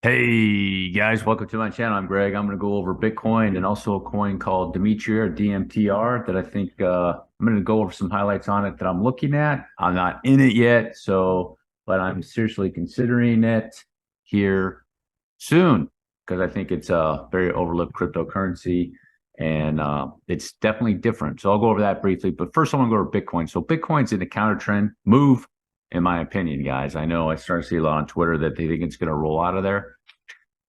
Hey guys, welcome to my channel. I'm Greg. I'm going to go over Bitcoin and also a coin called Dimitra or DMTR that I think I'm going to go over some highlights on it that I'm looking at. I'm not in it yet, but I'm seriously considering it here soon because I think it's a very overlooked cryptocurrency and it's definitely different. So I'll go over that briefly, but first I want to go over Bitcoin. So Bitcoin's in a counter trend move, in my opinion, guys. I know I start to see a lot on Twitter that they think it's going to roll out of there.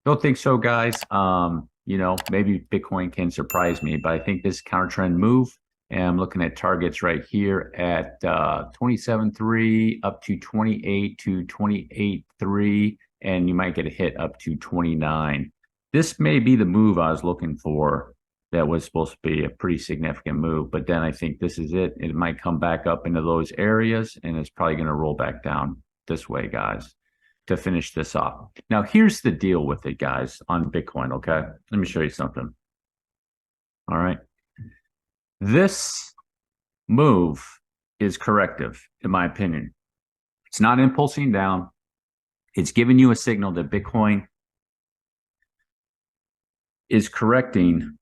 Don't think so, guys. Maybe Bitcoin can surprise me, but I think this counter trend move, and I'm looking at targets right here at 27.3 up to 28 to 28.3, and you might get a hit up to 29. This may be the move I was looking for that was supposed to be a pretty significant move, but then I think this is it. It might come back up into those areas, and it's probably going to roll back down this way, guys, to finish this off. Now, here's the deal with it, guys, on Bitcoin, okay? Let me show you something. All right. This move is corrective, in my opinion. It's not impulsing down. It's giving you a signal that Bitcoin is correcting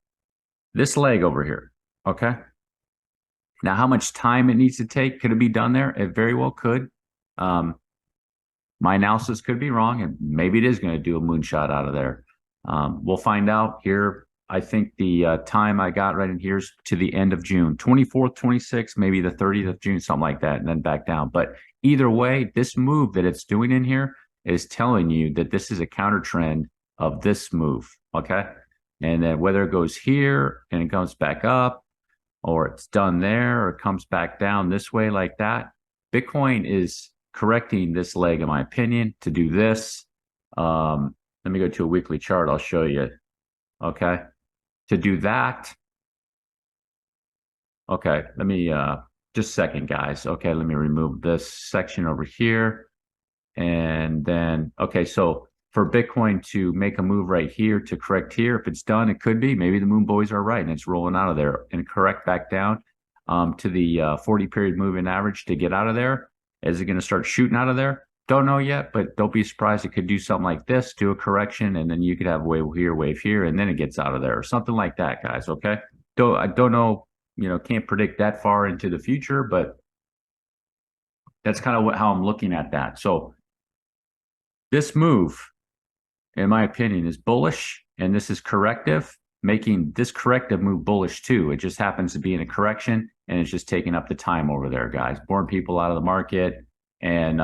this leg over here, okay? Now, how much time it needs to take? Could it be done there? It very well could. My analysis could be wrong, and maybe it is going to do a moonshot out of there. We'll find out here. I think the time I got right in here is to the end of June, 24th, 26th, maybe the 30th of June, something like that, and then back down. But either way, this move that it's doing in here is telling you that this is a counter trend of this move, okay? And then whether it goes here and it comes back up, or it's done there, or it comes back down this way like that, Bitcoin is correcting this leg, in my opinion, to do this. Let me go to a weekly chart. I'll show you. Okay. To do that. Okay. Let me just a second, guys. Okay. Let me remove this section over here. And then, okay. So for Bitcoin to make a move right here to correct here, if it's done, it could be. Maybe the moon boys are right and it's rolling out of there and correct back down to the 40 period moving average to get out of there. Is it going to start shooting out of there? Don't know yet, but don't be surprised. It could do something like this, do a correction, and then you could have wave here, and then it gets out of there or something like that, guys. Okay. I don't know, can't predict that far into the future, but that's kind of how I'm looking at that. So this move, in my opinion, is bullish, and this is corrective, making this corrective move bullish too. It just happens to be in a correction, and it's just taking up the time over there, guys. Boring people out of the market and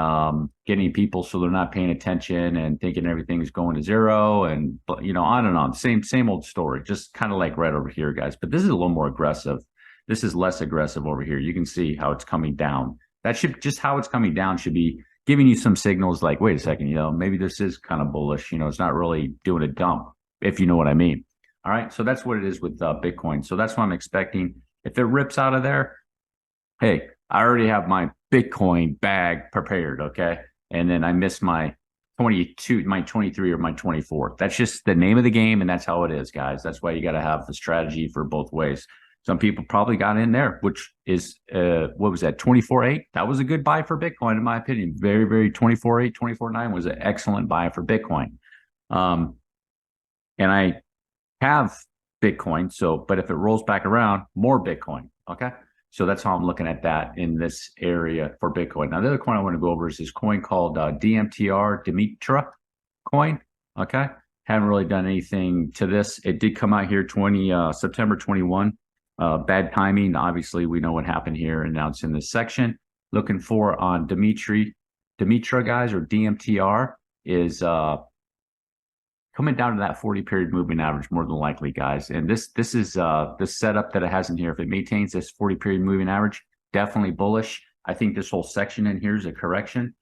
getting people so they're not paying attention and thinking everything's going to zero, and on and on. Same old story, just kind of like right over here, guys. But this is a little more aggressive. This is less aggressive over here. You can see how it's coming down. That should just how it's coming down should be giving you some signals like, wait a second, maybe this is kind of bullish. It's not really doing a dump, if you know what I mean. All right. So that's what it is with Bitcoin. So that's what I'm expecting. If it rips out of there, hey, I already have my Bitcoin bag prepared. Okay. And then I missed my 22, my 23 or my 24. That's just the name of the game. And that's how it is, guys. That's why you got to have the strategy for both ways. Some people probably got in there, which is, what was that, 24.8? That was a good buy for Bitcoin, in my opinion. Very, very 24.8, 24.9 was an excellent buy for Bitcoin. And I have Bitcoin, but if it rolls back around, more Bitcoin, okay? So that's how I'm looking at that in this area for Bitcoin. Now, the other coin I want to go over is this coin called DMTR, Dimitra coin, okay? Haven't really done anything to this. It did come out here September 21. Bad timing. Obviously, we know what happened here, and now it's in this section. Looking for on Dimitra, guys, or DMTR is coming down to that 40 period moving average more than likely, guys. And this is the setup that it has in here. If it maintains this 40 period moving average, definitely bullish. I think this whole section in here is a correction.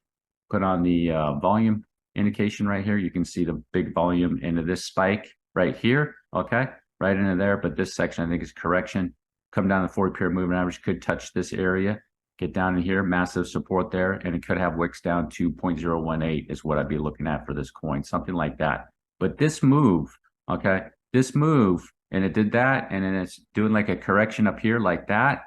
Put on the volume indication right here. You can see the big volume into this spike right here. Okay. Right into there, but this section I think is correction. Come down the 40 period moving average, could touch this area, get down in here, massive support there, and it could have wicks down to 0.018 is what I'd be looking at for this coin, something like that. But this move, okay, and it did that, and then it's doing like a correction up here like that,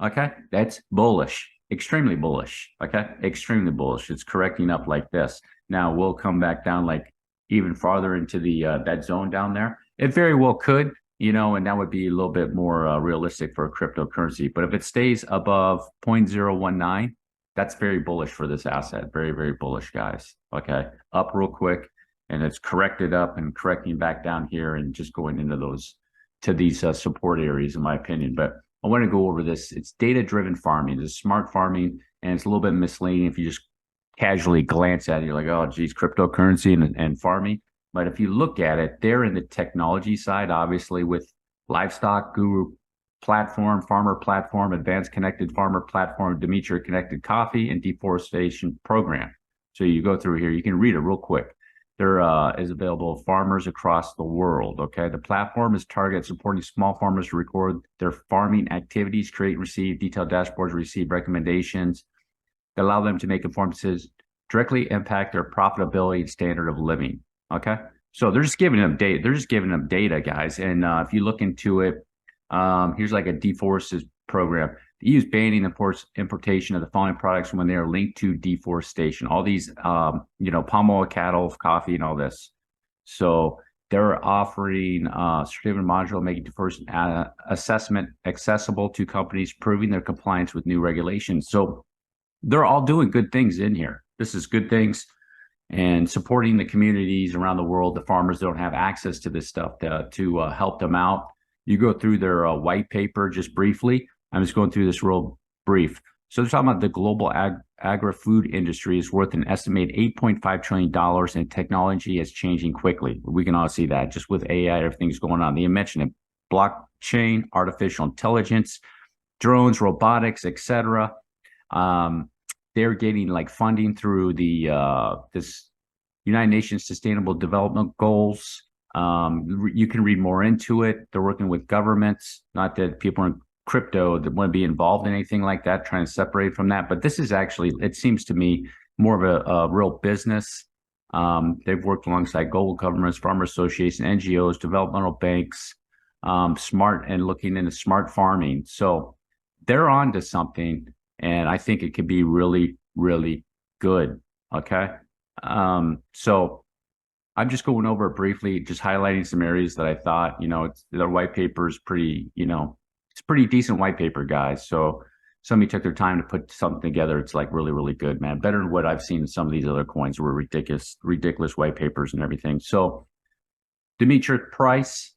okay, that's bullish, extremely bullish, okay, extremely bullish. It's correcting up like this. Now we'll come back down like even farther into the that zone down there. It very well could, and that would be a little bit more realistic for a cryptocurrency. But if it stays above 0.019, that's very bullish for this asset. Very, very bullish, guys. Okay, up real quick, and it's corrected up and correcting back down here and just going into these support areas, in my opinion. But I want to go over this. It's data-driven farming. It's smart farming, and it's a little bit misleading if you just casually glance at it. You're like, oh, geez, cryptocurrency and farming. But if you look at it, they're in the technology side, obviously, with livestock guru platform, farmer platform, advanced connected farmer platform, Dimitra connected coffee, and deforestation program. So you go through here, you can read it real quick. There is available to farmers across the world. Okay, the platform is targeted supporting small farmers to record their farming activities, create, receive detailed dashboards, receive recommendations that allow them to make informed decisions, directly impact their profitability and standard of living. Okay, so they're just giving them data. They're just giving them data, guys. And if you look into it, here's like a deforestation program. The EU is banning importation of the following products when they are linked to deforestation. All these, palm oil, cattle, coffee, and all this. So they're offering certificate module making deforestation assessment accessible to companies, proving their compliance with new regulations. So they're all doing good things in here. This is good things and supporting the communities around the world. The farmers don't have access to this stuff to help them out. You go through their white paper just briefly. I'm just going through this real brief. So they're talking about the global agri-food industry is worth an estimated $8.5 trillion, and technology is changing quickly. We can all see that just with AI, everything's going on. They mentioned it, blockchain, artificial intelligence, drones, robotics, etc. They're getting like funding through the this United Nations Sustainable Development Goals. You can read more into it. They're working with governments, not that people in crypto that want to be involved in anything like that, trying to separate from that. But this is actually, it seems to me, more of a real business. They've worked alongside global governments, farmer associations, NGOs, developmental banks, smart and looking into smart farming. So they're on to something, and I think it could be really, really good. Okay. So I'm just going over it briefly, just highlighting some areas that I thought, their white paper is pretty, it's pretty decent white paper, guys. So somebody took their time to put something together. It's like really, really good, man. Better than what I've seen in some of these other coins were ridiculous white papers and everything. So Dimitra price,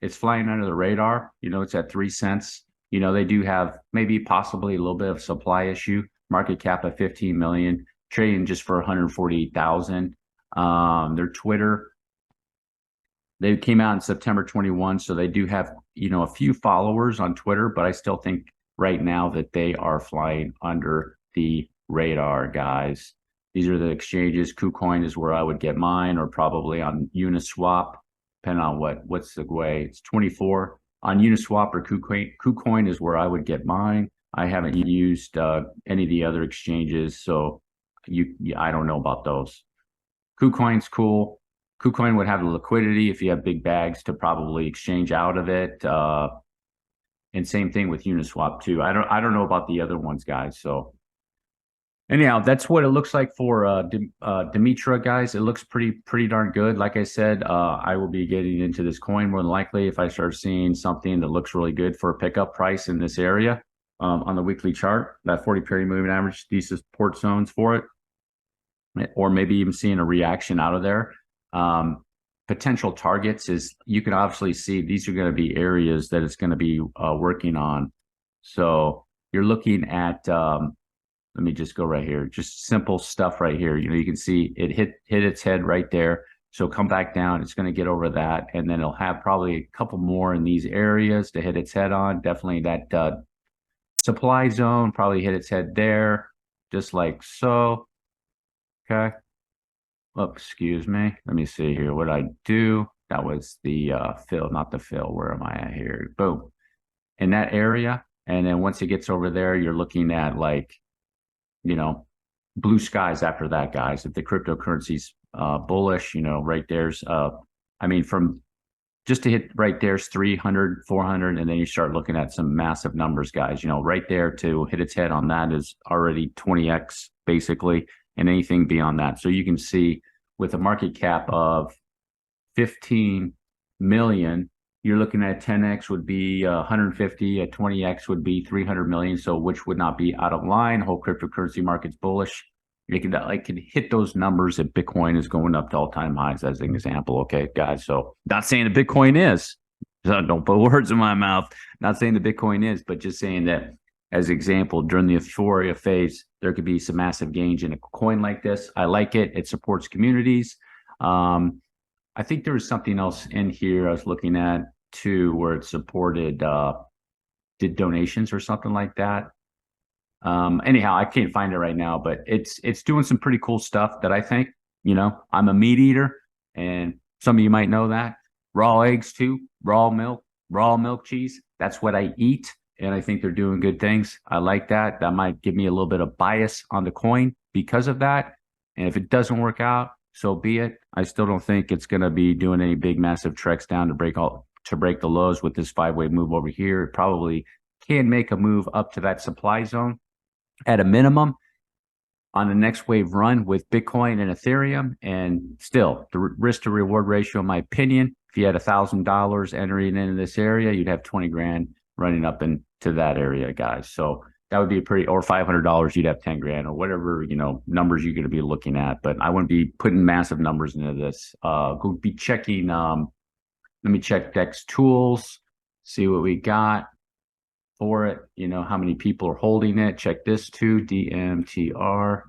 it's flying under the radar. It's at 3 cents. They do have maybe possibly a little bit of supply issue. Market cap of 15 million, trading just for 148,000. Their Twitter, they came out in September 21, so they do have a few followers on Twitter, but I still think right now that they are flying under the radar, guys. These are the exchanges. KuCoin is where I would get mine, or probably on Uniswap, depending on what's the way. It's 24 on Uniswap or KuCoin. KuCoin is where I would get mine. I haven't used any of the other exchanges, so I don't know about those. KuCoin's cool. KuCoin would have the liquidity if you have big bags to probably exchange out of it. And same thing with Uniswap too. I don't know about the other ones, guys. So anyhow, that's what it looks like for Dimitra, guys. It looks pretty darn good. Like I said, I will be getting into this coin more than likely if I start seeing something that looks really good for a pickup price in this area on the weekly chart. That 40-period moving average, these support zones for it, or maybe even seeing a reaction out of there. Potential targets is, you can obviously see these are going to be areas that it's going to be working on. So you're looking at, let me just go right here, just simple stuff right here. You can see it hit its head right there. So come back down, it's going to get over that. And then it'll have probably a couple more in these areas to hit its head on. Definitely that supply zone, probably hit its head there, just like so. Okay. Oh, excuse me. Let me see here what I do. That was the fill, not the fill. Where am I at here? Boom. In that area. And then once it gets over there, you're looking at like, blue skies after that, guys. If the cryptocurrency's bullish, right there's, from just to hit right there's 300, 400, and then you start looking at some massive numbers, guys. Right there to hit its head on that is already 20x basically. And anything beyond that. So you can see with a market cap of 15 million, you're looking at 10x would be 150, a 20x would be 300 million. So which would not be out of line. Whole cryptocurrency market's bullish. I could hit those numbers if Bitcoin is going up to all-time highs as an example. Okay, guys. So not saying that Bitcoin is. So don't put words in my mouth. Not saying that Bitcoin is, but just saying that as an example, during the euphoria phase, there could be some massive gains in a coin like this. I like it. It supports communities. I think there was something else in here I was looking at too, where it supported did donations or something like that. Anyhow, I can't find it right now, but it's doing some pretty cool stuff that I think, I'm a meat eater, and some of you might know that. Raw eggs too, raw milk cheese. That's what I eat, and I think they're doing good things. I like that. That might give me a little bit of bias on the coin because of that. And if it doesn't work out, so be it. I still don't think it's going to be doing any big, massive treks down to break the lows with this 5-way move over here. It probably can make a move up to that supply zone at a minimum on the next wave run with Bitcoin and Ethereum. And still, the risk to reward ratio, in my opinion, if you had $1,000 entering into this area, you'd have 20 grand running up into that area, guys. So that would be or $500, you'd have 10 grand or whatever, numbers you're going to be looking at. But I wouldn't be putting massive numbers into this. Go be checking. Let me check Dex Tools, see what we got for it. How many people are holding it. Check this too, DMTR.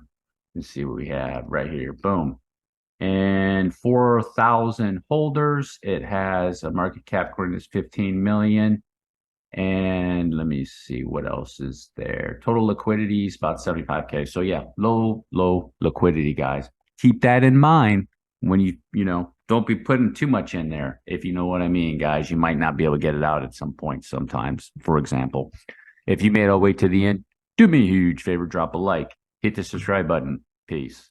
Let's see what we have right here. Boom. And 4,000 holders. It has a market cap according to 15 million. And let me see what else is there. Total liquidity is about 75K. So yeah, low liquidity, guys. Keep that in mind when you don't be putting too much in there. If you know what I mean, guys, you might not be able to get it out at some point sometimes. For example, if you made it all the way to the end, do me a huge favor, drop a like, hit the subscribe button. Peace.